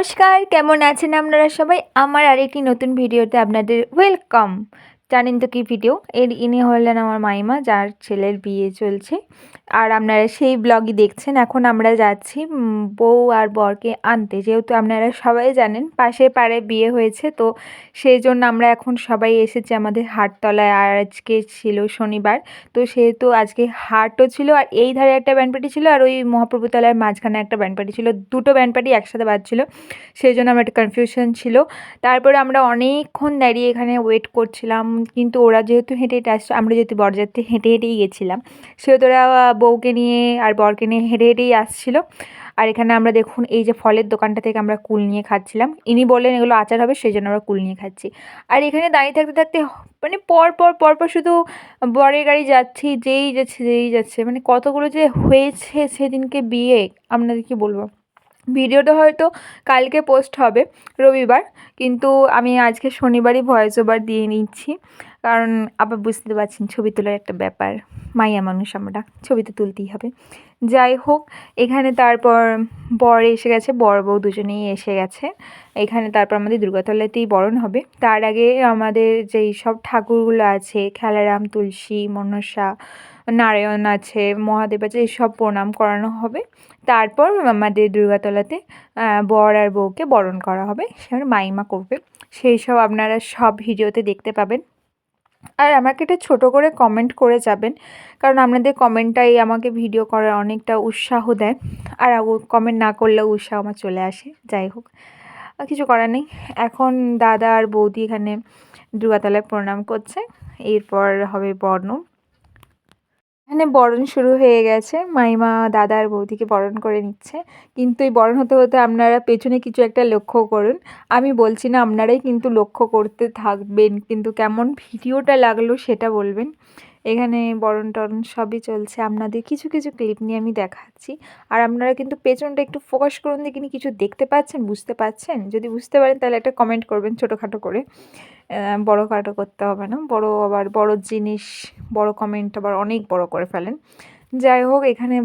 নমস্কার, কেমন আছেন আপনারা সবাই? আমার আরেকটি নতুন ভিডিওতে আপনাদের ওয়েলকাম। জানেন তো কী ভিডিও? ইনি হলেন আমার মাইমা, যার ছেলের বিয়ে চলছে। আর আপনারা সেই ব্লগই দেখছেন। এখন আমরা যাচ্ছি বউ আর বরকে আনতে। যেহেতু আপনারা সবাই জানেন পাশের পাড়ায় বিয়ে হয়েছে, তো সেই জন্য আমরা এখন সবাই এসেছি আমাদের হাটতলায়। আর আজকে ছিল শনিবার, তো সেহেতু আজকে হাটও ছিল, আর এই ধারে একটা ব্যান্ড পার্টি ছিল, আর ওই মহাপ্রভুতলার মাঝখানে একটা ব্যান্ড পার্টি ছিল। দুটো ব্যান্ড পার্টি একসাথে বাজছিল, সেই জন্য আমার একটা কনফিউশন ছিল। তারপরে আমরা অনেকক্ষণ দাঁড়িয়ে এখানে ওয়েট করছিলাম, কিন্তু ওরা যেহেতু হেঁটে হেঁটে আসছে, আমরা যেহেতু বরযাত্রী হেঁটে হেঁটেই গেছিলাম, সেহেতু ওরা বউকে নিয়ে আর বরকে নিয়ে হেঁটে হেঁটেই আসছিলো। আর এখানে আমরা দেখুন এই যে ফলের দোকানটা থেকে আমরা কুল নিয়ে খাচ্ছিলাম। ইনি বললেন এগুলো আচার হবে, সেই জন্য আমরা কুল নিয়ে খাচ্ছি। আর এখানে দাঁড়িয়ে থাকতে থাকতে মানে পর শুধু বরের গাড়ি যেই যাচ্ছে, মানে কতগুলো যে হয়েছে সেদিনকে বিয়ে, আপনাদের কি বলবো। ভিডিওটা হয়তো কালকে পোস্ট হবে রবিবার, কিন্তু আমি আজকে শনিবারই ভয়েস ওভার দিয়ে নিচ্ছি, কারণ আবার বুঝতে পারছেন ছবি তোলার একটা ব্যাপার। মাইয়া মানুষ আমরা, ছবি তো তুলতেই হবে। যাই হোক, এখানে তারপর বর এসে গেছে, বর বউ দুজনেই এসে গেছে। এখানে তারপর আমাদের দুর্গাতলাতেই বরণ হবে। তার আগে আমাদের যেই সব ঠাকুরগুলো আছে, খেলারাম, তুলসী, মনসা, নারায়ণ আছে, মহাদেব আছে, এইসব প্রণাম করানো হবে। তারপর আমাদের দুর্গাতলাতে বর আর বউকে বরণ করা হবে, সেবার মাইমা করবে। সেই সব আপনারা সব ভিডিওতে দেখতে পাবেন। আর আমাকে একটা ছোটো করে কমেন্ট করে যাবেন, কারণ আপনাদের কমেন্টটাই আমাকে ভিডিও করার অনেকটা উৎসাহ দেয়। আর কমেন্ট না করলেও উৎসাহ আমার চলে আসে। যাই হোক, কিছু করার নেই। এখন দাদা আর বৌদি এখানে দুর্গাতলায় প্রণাম করছে, এরপর হবে বরণ। এখানে বরণ শুরু হয়ে গেছে, মাইমা দাদা আর বৌদিকে বরণ করে নিচ্ছে। কিন্তু এই বরণ হতে হতে আপনারা পেছনে কিছু একটা লক্ষ্য করুন। আমি বলছি না, আপনারাই কিন্তু লক্ষ্য করতে থাকবেন, কিন্তু কেমন ভিডিওটা লাগলো সেটা বলবেন। এখানে বরণ টরণ সবই চলছে, আপনাদের কিছু কিছু ক্লিপ নিয়ে আমি দেখাচ্ছি। আর আপনারা কিন্তু পেছনটা একটু ফোকাস করুন, দেখিনি কিছু দেখতে পাচ্ছেন, বুঝতে পারছেন? যদি বুঝতে পারেন তাহলে একটা কমেন্ট করবেন ছোটোখাটো করে। বড় খাটো করতে হবে না, আবার বড় জিনিস, বড় কমেন্ট আবার অনেক বড় করে ফেলেন। যাই হোক, এখানে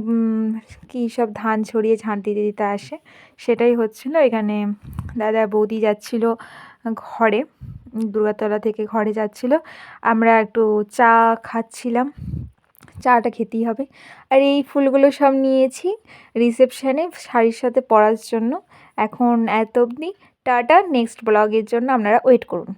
কী সব ধান ছড়িয়ে ঝাঁট দিতে দিতে আসে, সেটাই হচ্ছিল। এখানে দাদা বৌদি যাচ্ছিল ঘরে, দুর্গাতলা থেকে ঘরে যাচ্ছিল। আমরা একটু চা খাচ্ছিলাম, চাটা খেতেই হবে। আর এই ফুলগুলো সব নিয়েছি রিসেপশানে শাড়ির সাথে পরার জন্য। এখন এত অবধি, টাটা। নেক্সট ব্লগের জন্য আপনারা ওয়েট করুন।